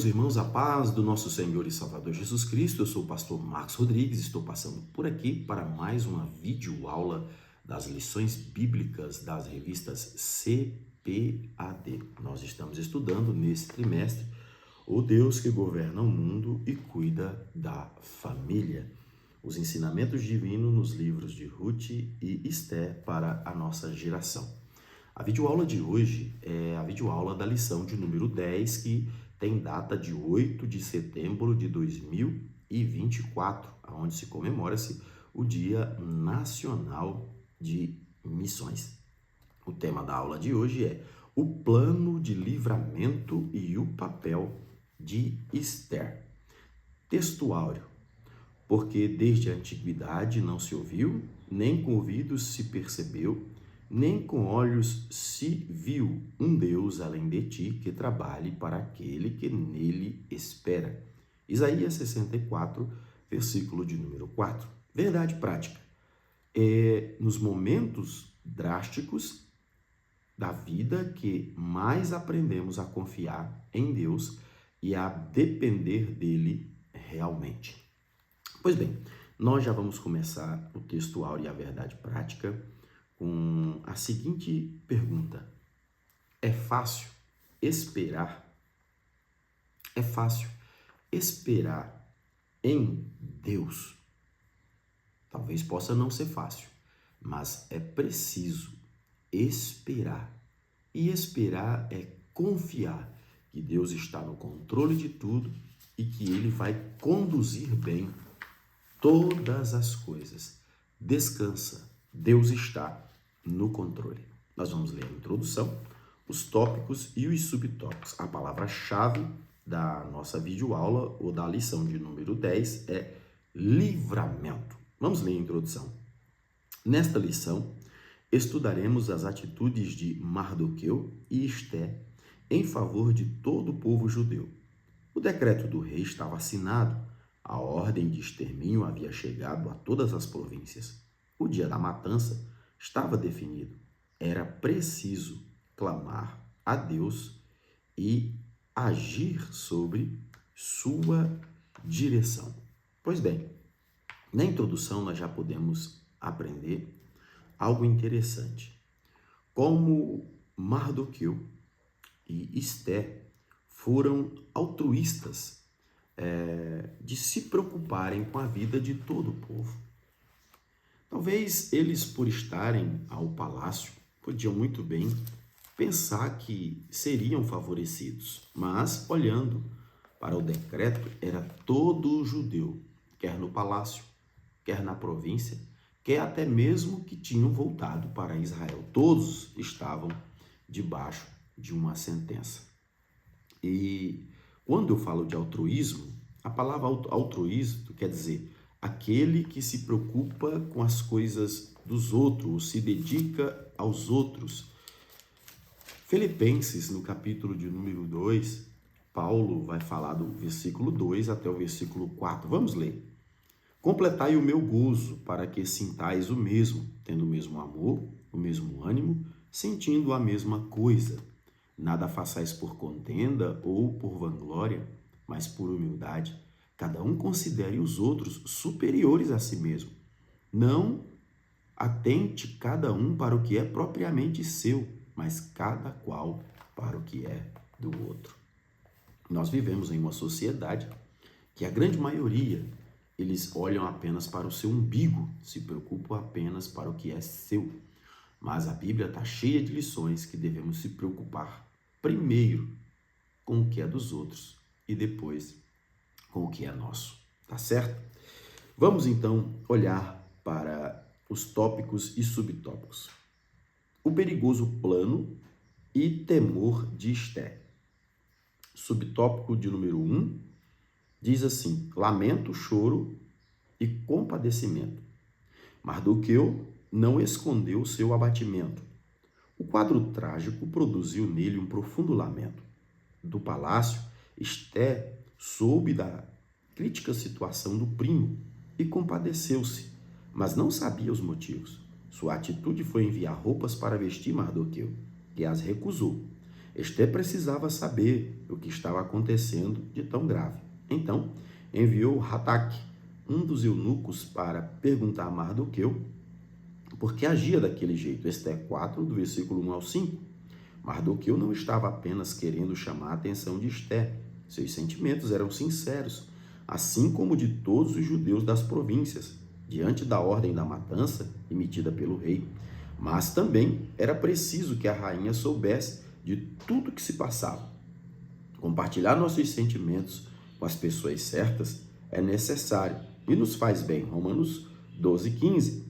Meus irmãos, a paz do nosso Senhor e Salvador Jesus Cristo, eu sou o pastor Marcos Rodrigues, estou passando por aqui para mais uma videoaula das lições bíblicas das revistas CPAD. Nós estamos estudando nesse trimestre o Deus que governa o mundo e cuida da família. Os ensinamentos divinos nos livros de Ruth e Esté para a nossa geração. A videoaula de hoje é a videoaula da lição de número 10, que tem data de 8 de setembro de 2024, onde se comemora-se o Dia Nacional de Missões. O tema da aula de hoje é o plano de livramento e o papel de Esther. Texto áureo. Porque desde a antiguidade não se ouviu, nem com ouvidos se percebeu, nem com olhos se viu um Deus além de ti que trabalhe para aquele que nele espera. Isaías 64, versículo de número 4. Verdade prática. É nos momentos drásticos da vida que mais aprendemos a confiar em Deus e a depender dele realmente. Pois bem, nós já vamos começar o texto áureo e a verdade prática com a seguinte pergunta: é fácil esperar? É fácil esperar em Deus? Talvez possa não ser fácil, mas é preciso esperar. E esperar é confiar que Deus está no controle de tudo e que Ele vai conduzir bem todas as coisas. Descansa, Deus está no controle. Nós vamos ler a introdução, os tópicos e os subtópicos. A palavra-chave da nossa videoaula ou da lição de número 10 é livramento. Vamos ler a introdução. Nesta lição, estudaremos as atitudes de Mardoqueu e Esté em favor de todo o povo judeu. O decreto do rei estava assinado, a ordem de extermínio havia chegado a todas as províncias. O dia da matança estava definido. Era preciso clamar a Deus e agir sobre sua direção. Pois bem, na introdução nós já podemos aprender algo interessante. Como Mardoqueu e Esté foram altruístas de se preocuparem com a vida de todo o povo. Talvez eles, por estarem ao palácio, podiam muito bem pensar que seriam favorecidos, mas olhando para o decreto, era todo judeu, quer no palácio, quer na província, quer até mesmo que tinham voltado para Israel. Todos estavam debaixo de uma sentença. E quando eu falo de altruísmo, a palavra altruísmo quer dizer aquele que se preocupa com as coisas dos outros, se dedica aos outros. Filipenses, no capítulo de número 2, Paulo vai falar do versículo 2 até o versículo 4. Vamos ler. Completai o meu gozo, para que sintais o mesmo, tendo o mesmo amor, o mesmo ânimo, sentindo a mesma coisa. Nada façais por contenda ou por vanglória, mas por humildade. Cada um considere os outros superiores a si mesmo. Não atente cada um para o que é propriamente seu, mas cada qual para o que é do outro. Nós vivemos em uma sociedade que a grande maioria, eles olham apenas para o seu umbigo, se preocupam apenas para o que é seu. Mas a Bíblia está cheia de lições que devemos se preocupar primeiro com o que é dos outros e depois com o que é nosso, tá certo? Vamos então olhar para os tópicos e subtópicos. O perigoso plano e temor de Esté. Subtópico de número 1 diz assim: lamento, choro e compadecimento. Mardoqueu não escondeu seu abatimento. O quadro trágico produziu nele um profundo lamento. Do palácio, Esté soube da crítica situação do primo e compadeceu-se, mas não sabia os motivos. Sua atitude foi enviar roupas para vestir Mardoqueu, que as recusou. Esther precisava saber o que estava acontecendo de tão grave. Então, enviou Hataque, um dos eunucos, para perguntar a Mardoqueu por que agia daquele jeito. Esther 4, do versículo 1 ao 5. Mardoqueu não estava apenas querendo chamar a atenção de Esther. Seus sentimentos eram sinceros, assim como de todos os judeus das províncias, diante da ordem da matança emitida pelo rei. Mas também era preciso que a rainha soubesse de tudo que se passava. Compartilhar nossos sentimentos com as pessoas certas é necessário e nos faz bem. Romanos 12:15.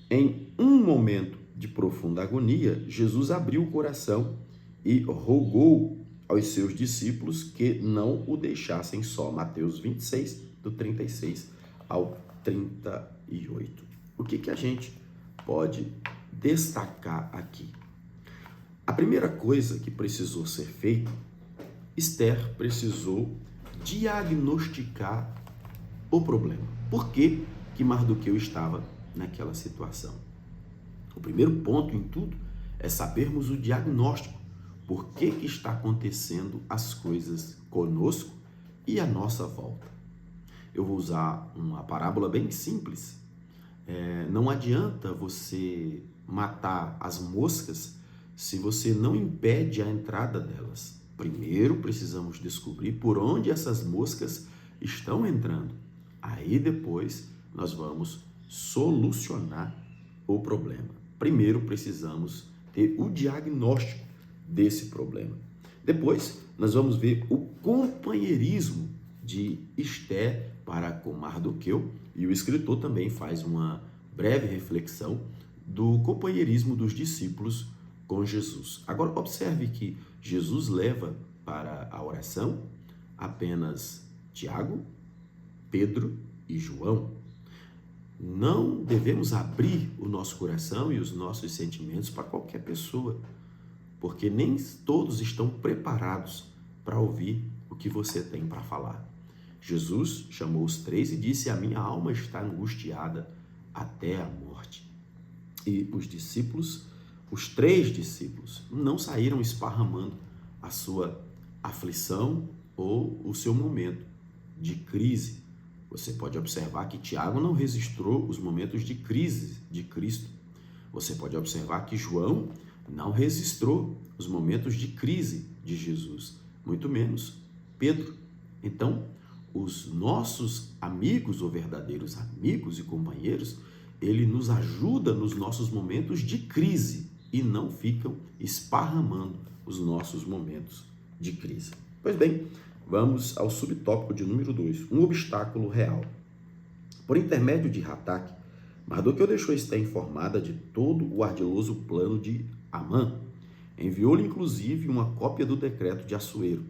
Em um momento de profunda agonia, Jesus abriu o coração e rogou aos seus discípulos que não o deixassem só. Mateus 26, do 36 ao 38. O que a gente pode destacar aqui? A primeira coisa que precisou ser feita, Esther precisou diagnosticar o problema. Por que Mardoqueu estava naquela situação? O primeiro ponto em tudo é sabermos o diagnóstico. Por que está acontecendo as coisas conosco e à nossa volta? Eu vou usar uma parábola bem simples. Não adianta você matar as moscas se você não impede a entrada delas. Primeiro precisamos descobrir por onde essas moscas estão entrando. Aí depois nós vamos solucionar o problema. Primeiro precisamos ter o diagnóstico desse problema. Depois nós vamos ver o companheirismo de Esther para com Mardoqueu, e o escritor também faz uma breve reflexão do companheirismo dos discípulos com Jesus. Agora observe que Jesus leva para a oração apenas Tiago, Pedro e João. Não devemos abrir o nosso coração e os nossos sentimentos para qualquer pessoa, porque nem todos estão preparados para ouvir o que você tem para falar. Jesus chamou os três e disse: a minha alma está angustiada até a morte. E os três discípulos, não saíram esparramando a sua aflição ou o seu momento de crise. Você pode observar que Tiago não registrou os momentos de crise de Cristo. Você pode observar que João não registrou os momentos de crise de Jesus, muito menos Pedro. Então, os nossos amigos ou verdadeiros amigos e companheiros, ele nos ajuda nos nossos momentos de crise e não ficam esparramando os nossos momentos de crise. Pois bem, vamos ao subtópico de número 2, um obstáculo real. Por intermédio de Hataque, Mardoqueu deixou Esther informada de todo o ardiloso plano de Amã. Enviou-lhe inclusive uma cópia do decreto de Assuero.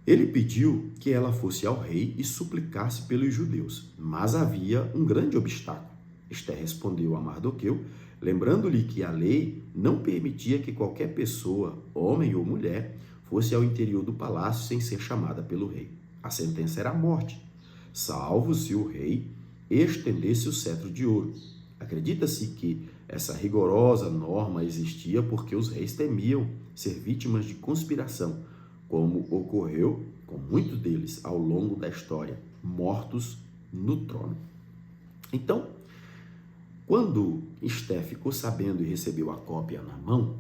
Ele pediu que ela fosse ao rei e suplicasse pelos judeus, mas havia um grande obstáculo. Esther respondeu a Mardoqueu, lembrando-lhe que a lei não permitia que qualquer pessoa, homem ou mulher, fosse ao interior do palácio sem ser chamada pelo rei. A sentença era a morte, salvo se o rei estendesse o cetro de ouro. Acredita-se que essa rigorosa norma existia porque os reis temiam ser vítimas de conspiração, como ocorreu com muitos deles ao longo da história, mortos no trono. Então, quando Esther ficou sabendo e recebeu a cópia na mão,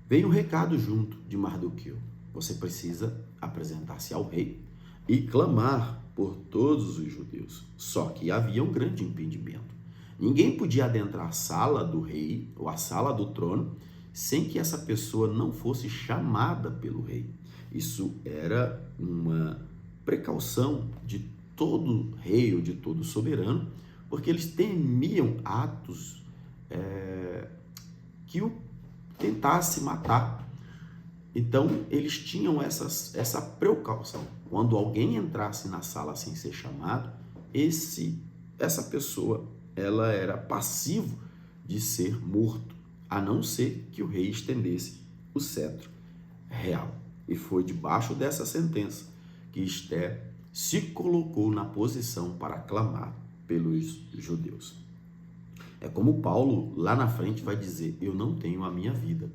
veio um recado junto de Mardoqueu. Você precisa apresentar-se ao rei e clamar por todos os judeus. Só que havia um grande impedimento. Ninguém podia adentrar a sala do rei ou a sala do trono sem que essa pessoa não fosse chamada pelo rei. Isso era uma precaução de todo rei ou de todo soberano, porque eles temiam atos que o tentasse matar. Então, eles tinham essa precaução. Quando alguém entrasse na sala sem ser chamado, essa pessoa ela era passivo de ser morto, a não ser que o rei estendesse o cetro real. E foi debaixo dessa sentença que Esther se colocou na posição para clamar pelos judeus. É como Paulo lá na frente vai dizer: eu não tenho a minha vida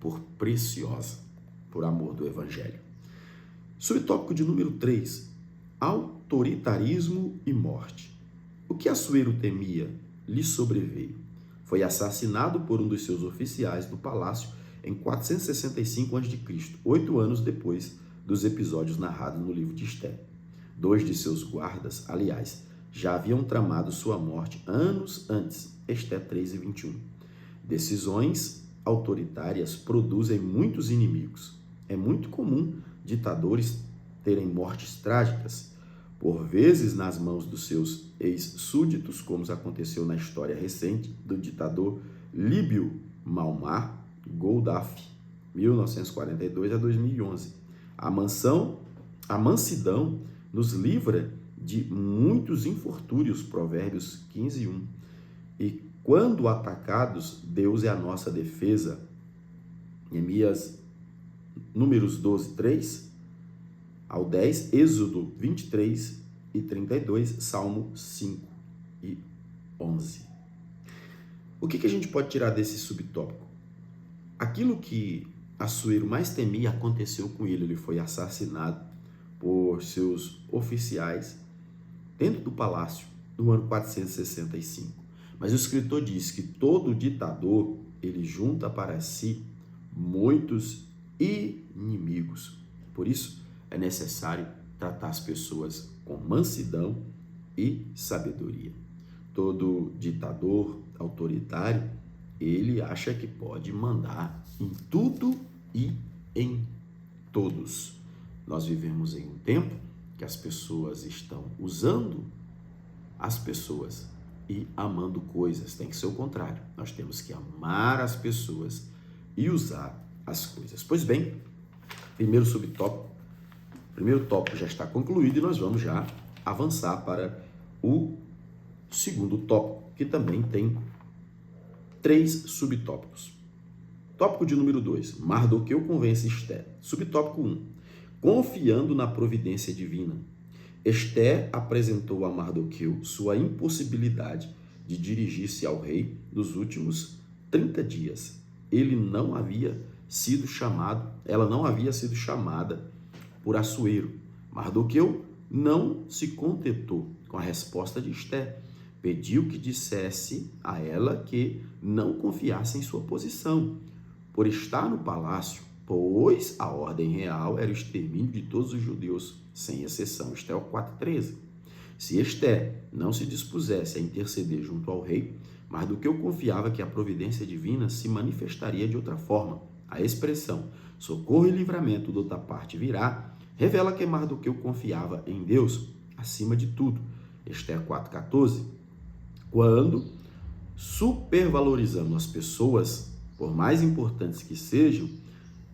por preciosa, por amor do Evangelho. Subtópico de número 3, autoritarismo e morte. O que Assuero temia lhe sobreveio. Foi assassinado por um dos seus oficiais do palácio em 465 a.C., 8 anos depois dos episódios narrados no livro de Esté. 2 de seus guardas, aliás, já haviam tramado sua morte anos antes, Esté 3:21. Decisões autoritárias produzem muitos inimigos. É muito comum ditadores terem mortes trágicas, por vezes nas mãos dos seus ex-súditos, como aconteceu na história recente do ditador líbio Muammar Gaddafi, 1942 a 2011. A mansidão nos livra de muitos infortúnios, Provérbios 15:1. E quando atacados, Deus é a nossa defesa, Neemias, Números 12:3 ao 10, Êxodo 23 e 32, Salmo 5 e 11. O que a gente pode tirar desse subtópico? Aquilo que Assuero mais temia aconteceu com ele. Ele foi assassinado por seus oficiais dentro do palácio no ano 465. Mas o escritor diz que todo ditador, ele junta para si muitos inimigos. Por isso, é necessário tratar as pessoas com mansidão e sabedoria. Todo ditador autoritário, ele acha que pode mandar em tudo e em todos. Nós vivemos em um tempo que as pessoas estão usando as pessoas e amando coisas. Tem que ser o contrário. Nós temos que amar as pessoas e usar as coisas. Pois bem, primeiro tópico já está concluído e nós vamos já avançar para o segundo tópico, que também tem 3 subtópicos. Tópico de número 2, Mardoqueu convence Esté. Subtópico 1, confiando na providência divina. Esté apresentou a Mardoqueu sua impossibilidade de dirigir-se ao rei nos últimos 30 dias. Ela não havia sido chamada por Assuero. Mardoqueu não se contentou com a resposta de Esté. Pediu que dissesse a ela que não confiasse em sua posição, por estar no palácio, pois a ordem real era o extermínio de todos os judeus, sem exceção. Esté 4:13. Se Esté não se dispusesse a interceder junto ao rei, Mardoqueu confiava que a providência divina se manifestaria de outra forma. A expressão socorro e livramento de outra parte virá revela que Mardoqueu confiava em Deus acima de tudo. Esté 4:14. Quando supervalorizamos as pessoas, por mais importantes que sejam,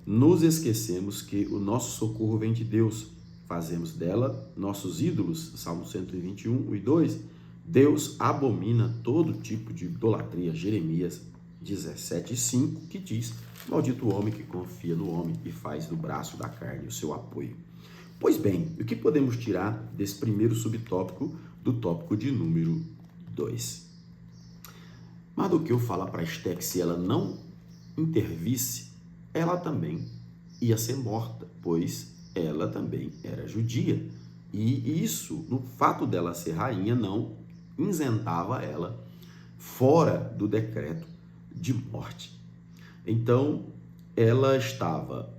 nos esquecemos que o nosso socorro vem de Deus. Fazemos dela nossos ídolos. Salmo 121, 1 e 2. Deus abomina todo tipo de idolatria. Jeremias 17:5, que diz: maldito o homem que confia no homem e faz do braço da carne o seu apoio. Pois bem, o que podemos tirar desse primeiro subtópico do tópico de número 2? Mardoqueu fala para Esté que se ela não intervisse, ela também ia ser morta, pois ela também era judia. E isso, no fato dela ser rainha, não isentava ela fora do decreto de morte. Então, ela estava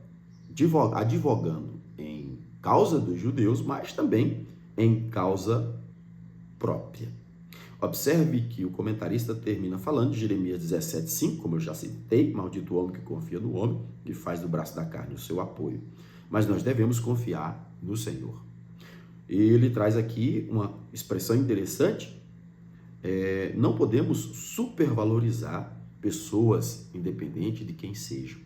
advogando em causa dos judeus, mas também em causa própria. Observe que o comentarista termina falando de Jeremias 17:5, como eu já citei: maldito o homem que confia no homem e faz do braço da carne o seu apoio. Mas nós devemos confiar no Senhor. Ele traz aqui uma expressão interessante: não podemos supervalorizar pessoas, independente de quem sejam.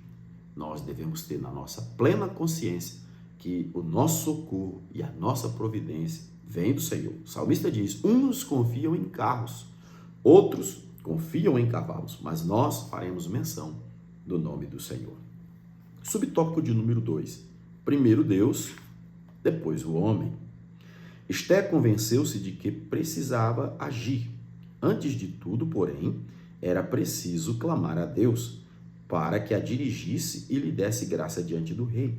Nós devemos ter na nossa plena consciência que o nosso socorro e a nossa providência vem do Senhor. O salmista diz: uns confiam em carros, outros confiam em cavalos, mas nós faremos menção do nome do Senhor. Subtópico de número 2. Primeiro Deus, depois o homem. Esté convenceu-se de que precisava agir. Antes de tudo, porém, era preciso clamar a Deus. para que a dirigisse e lhe desse graça diante do rei.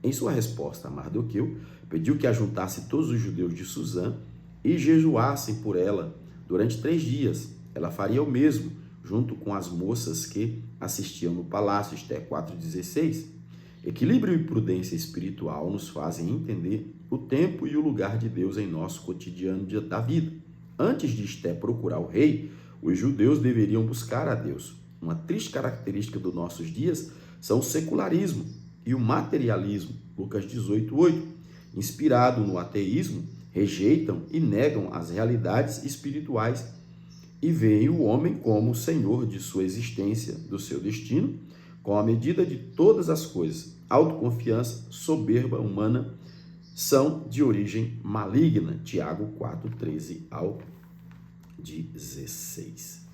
Em sua resposta, Mardoqueu pediu que ajuntasse todos os judeus de Susã e jejuassem por ela durante 3 dias. Ela faria o mesmo, junto com as moças que assistiam no palácio. Esté 4,16. Equilíbrio e prudência espiritual nos fazem entender o tempo e o lugar de Deus em nosso cotidiano da vida. Antes de Esté procurar o rei, os judeus deveriam buscar a Deus. Uma triste característica dos nossos dias são o secularismo e o materialismo. Lucas 18:8. Inspirado no ateísmo, rejeitam e negam as realidades espirituais e veem o homem como o senhor de sua existência, do seu destino, com a medida de todas as coisas. Autoconfiança, soberba humana são de origem maligna. Tiago 4:13 ao 16.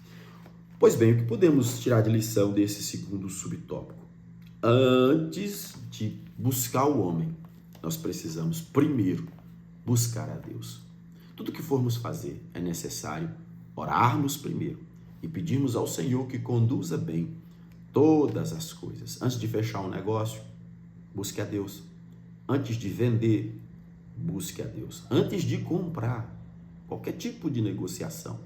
Pois bem, o que podemos tirar de lição desse segundo subtópico? Antes de buscar o homem, nós precisamos primeiro buscar a Deus. Tudo que formos fazer é necessário orarmos primeiro e pedirmos ao Senhor que conduza bem todas as coisas. Antes de fechar um negócio, busque a Deus. Antes de vender, busque a Deus. Antes de comprar qualquer tipo de negociação,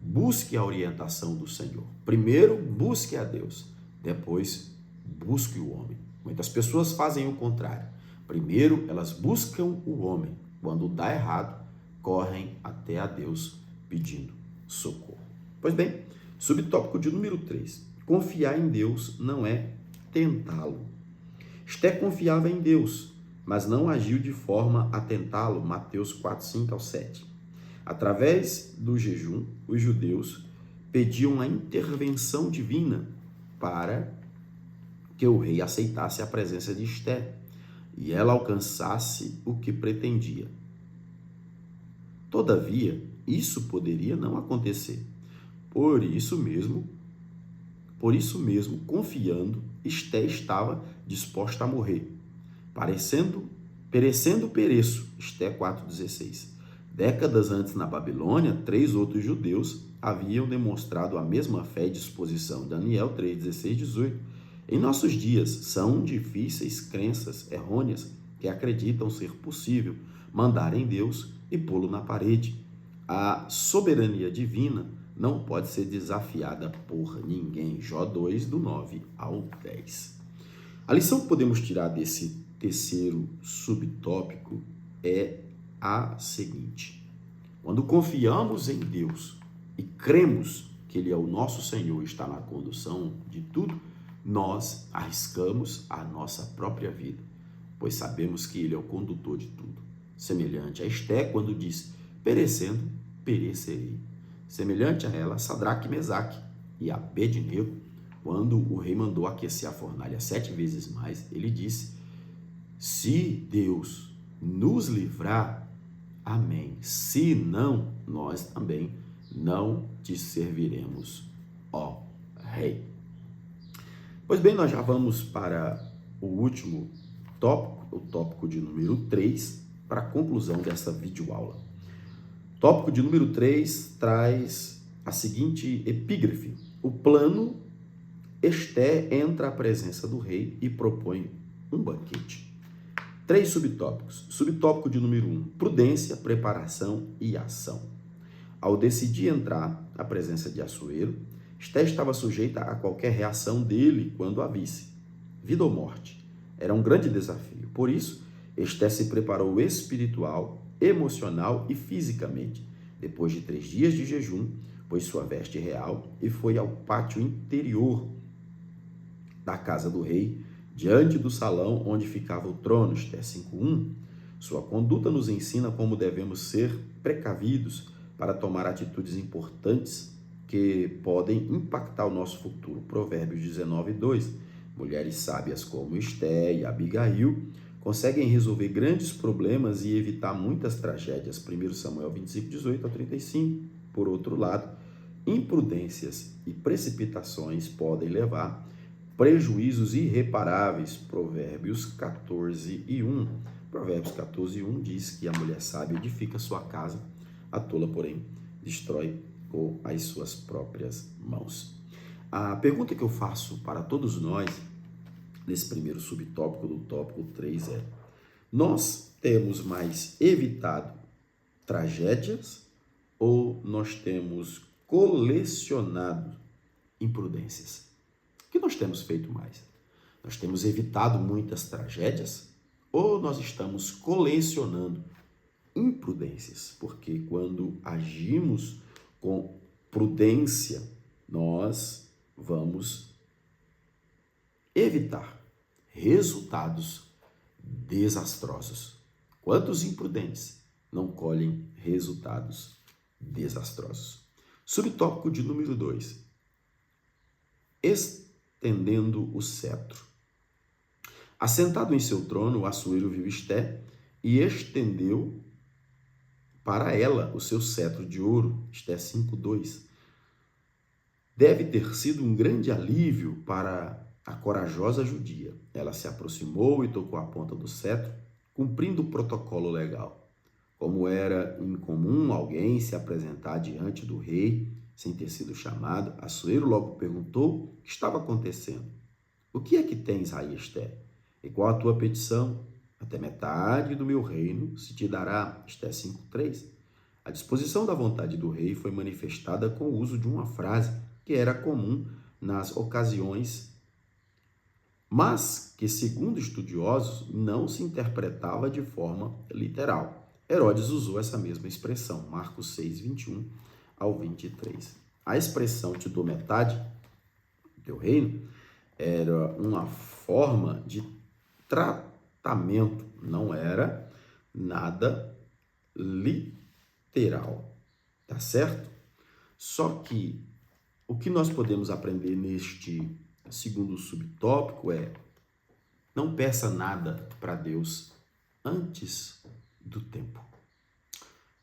busque a orientação do Senhor. Primeiro, busque a Deus. Depois, busque o homem. Muitas pessoas fazem o contrário. Primeiro, elas buscam o homem. Quando dá errado, correm até a Deus pedindo socorro. Pois bem, subtópico de número 3. Confiar em Deus não é tentá-lo. Esté confiava em Deus, mas não agiu de forma a tentá-lo. Mateus 4:5 ao 7. Através do jejum, os judeus pediam a intervenção divina para que o rei aceitasse a presença de Esté e ela alcançasse o que pretendia. Todavia, isso poderia não acontecer. Por isso mesmo, confiando, Esté estava disposta a morrer. Perecendo pereço. Esté 4:16. Décadas antes, na Babilônia, 3 outros judeus haviam demonstrado a mesma fé e disposição. Daniel 3:16-18. Em nossos dias, são difíceis crenças errôneas que acreditam ser possível mandar em Deus e pô-lo na parede. A soberania divina não pode ser desafiada por ninguém. Jó 2, do 9 ao 10. A lição que podemos tirar desse terceiro subtópico é a seguinte: quando confiamos em Deus e cremos que Ele é o nosso Senhor e está na condução de tudo, nós arriscamos a nossa própria vida, pois sabemos que Ele é o condutor de tudo. Semelhante a Esté, quando diz, perecendo, perecerei. Semelhante a ela, Sadraque, Mesaque e Abednego, quando o rei mandou aquecer a fornalha 7 vezes mais, ele disse, se Deus nos livrar, amém. Se não, nós também não te serviremos, ó rei. Pois bem, nós já vamos para o último tópico, o tópico de número 3, para a conclusão dessa videoaula. Tópico de número 3 traz a seguinte epígrafe: o plano. Esté entra à presença do rei e propõe um banquete. 3 subtópicos. Subtópico de número 1, prudência, preparação e ação. Ao decidir entrar à presença de Assuero, Esté estava sujeita a qualquer reação dele quando a visse. Vida ou morte. Era um grande desafio. Por isso, Esté se preparou espiritual, emocional e fisicamente. Depois de 3 dias de jejum, pôs sua veste real e foi ao pátio interior da casa do rei, diante do salão onde ficava o trono. Esté 5:1. Sua conduta nos ensina como devemos ser precavidos para tomar atitudes importantes que podem impactar o nosso futuro. Provérbios 19:2. Mulheres sábias como Esté e Abigail conseguem resolver grandes problemas e evitar muitas tragédias. 1 Samuel 25:18 a 35. Por outro lado, imprudências e precipitações podem levar prejuízos irreparáveis. Provérbios 14:1. Provérbios 14:1 diz que a mulher sábia edifica sua casa, a tola, porém, destrói com as suas próprias mãos. A pergunta que eu faço para todos nós, nesse primeiro subtópico do tópico 3 é: nós temos mais evitado tragédias ou nós temos colecionado imprudências? O que nós temos feito mais? Nós temos evitado muitas tragédias ou nós estamos colecionando imprudências? Porque quando agimos com prudência, nós vamos evitar resultados desastrosos. Quantos imprudentes não colhem resultados desastrosos? Subtópico de número 2. Estendendo o cetro. Assentado em seu trono, o Assuero viu Esté e estendeu para ela o seu cetro de ouro. Esté 5:2. Deve ter sido um grande alívio para a corajosa judia. Ela se aproximou e tocou a ponta do cetro, cumprindo o protocolo legal. Como era incomum alguém se apresentar diante do rei sem ter sido chamado, Assuero logo perguntou o que estava acontecendo. O que é que tens aí, Esté? E qual a tua petição? Até metade do meu reino se te dará. Esté 5:3. A disposição da vontade do rei foi manifestada com o uso de uma frase que era comum nas ocasiões, mas que, segundo estudiosos, não se interpretava de forma literal. Herodes usou essa mesma expressão, Marcos 6:21 ao 23. A expressão te dou metade do teu reino era uma forma de tratamento, não era nada literal, tá certo? Só que o que nós podemos aprender neste segundo subtópico é: não peça nada para Deus antes do tempo.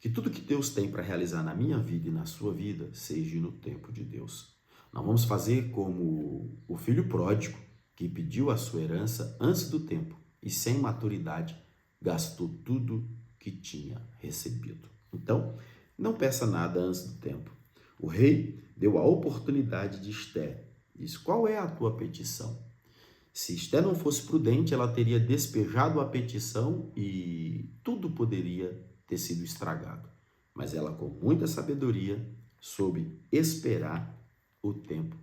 Que tudo que Deus tem para realizar na minha vida e na sua vida seja no tempo de Deus. Não vamos fazer como o filho pródigo, que pediu a sua herança antes do tempo e, sem maturidade, gastou tudo que tinha recebido. Então, não peça nada antes do tempo. O rei deu a oportunidade de Esté. Diz: qual é a tua petição? Se Esté não fosse prudente, ela teria despejado a petição e tudo poderia ter sido estragado. Mas ela, com muita sabedoria, soube esperar o tempo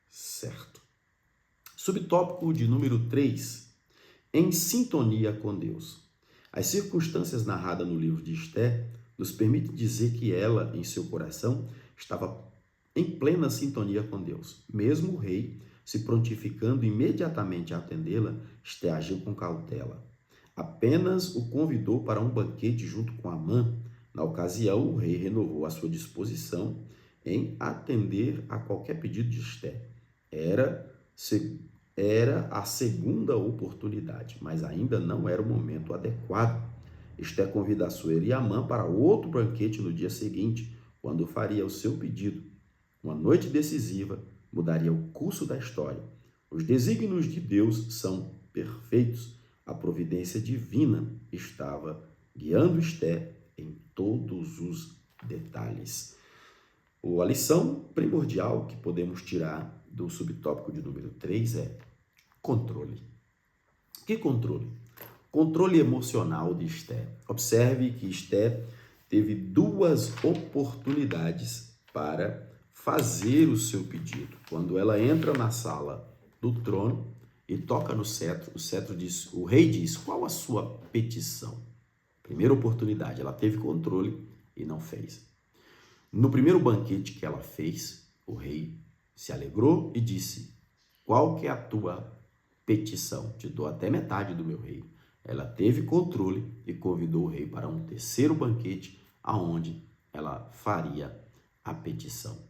certo. Subtópico de número 3. Em sintonia com Deus. As circunstâncias narradas no livro de Esté nos permitem dizer que ela, em seu coração, estava em plena sintonia com Deus. Mesmo o rei se prontificando imediatamente a atendê-la, Esté agiu com cautela. Apenas o convidou para um banquete junto com Amã. Na ocasião, o rei renovou a sua disposição em atender a qualquer pedido de Esté. Era a segunda oportunidade, mas ainda não era o momento adequado. Esté convida Assuero e Amã para outro banquete no dia seguinte, quando faria o seu pedido. Uma noite decisiva mudaria o curso da história. Os desígnios de Deus são perfeitos. A providência divina estava guiando Esté em todos os detalhes. A lição primordial que podemos tirar do subtópico de número 3 é controle. Que controle? Controle emocional de Esté. Observe que Esté teve duas oportunidades para fazer o seu pedido. Quando ela entra na sala do trono e toca no cetro, o rei diz: qual a sua petição? Primeira oportunidade, ela teve controle e não fez. No primeiro banquete que ela fez, o rei se alegrou e disse: qual que é a tua petição? Te dou até metade do meu reino. Ela teve controle e convidou o rei para um terceiro banquete, aonde ela faria a petição.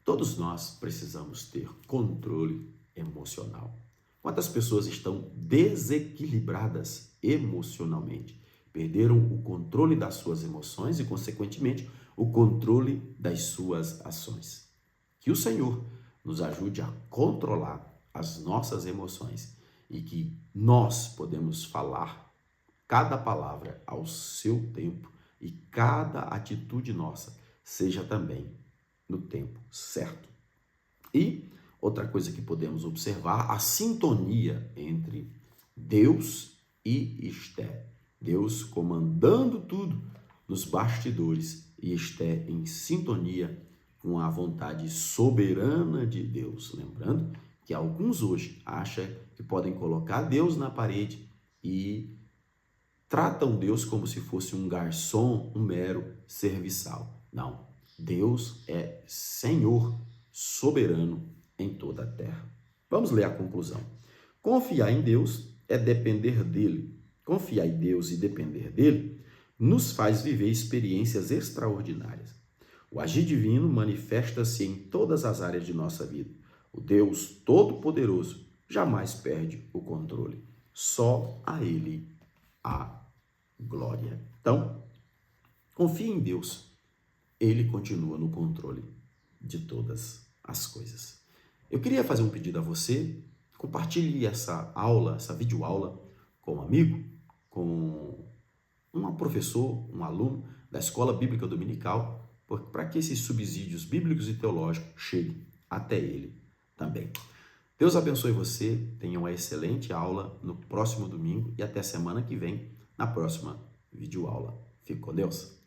Todos nós precisamos ter controle emocional. Quantas pessoas estão desequilibradas emocionalmente? Perderam o controle das suas emoções e, consequentemente, o controle das suas ações. Que o Senhor nos ajude a controlar as nossas emoções e que nós podemos falar cada palavra ao seu tempo e cada atitude nossa seja também no tempo certo. E Outra coisa que podemos observar, a sintonia entre Deus e Esté. Deus comandando tudo nos bastidores e Esté em sintonia com a vontade soberana de Deus. Lembrando que alguns hoje acham que podem colocar Deus na parede e tratam Deus como se fosse um garçom, um mero serviçal. Não, Deus é Senhor soberano em toda a terra. Vamos ler a conclusão. Confiar em Deus é depender dele. Confiar em Deus e depender dele nos faz viver experiências extraordinárias. O agir divino manifesta-se em todas as áreas de nossa vida. O Deus Todo-Poderoso jamais perde o controle. Só a Ele a glória. Então, confie em Deus. Ele continua no controle de todas as coisas. Eu queria fazer um pedido a você. Compartilhe essa aula, essa videoaula com um amigo, com um professor, um aluno da Escola Bíblica Dominical, para que esses subsídios bíblicos e teológicos cheguem até ele também. Deus abençoe você, tenha uma excelente aula no próximo domingo e até semana que vem, na próxima videoaula. Fique com Deus.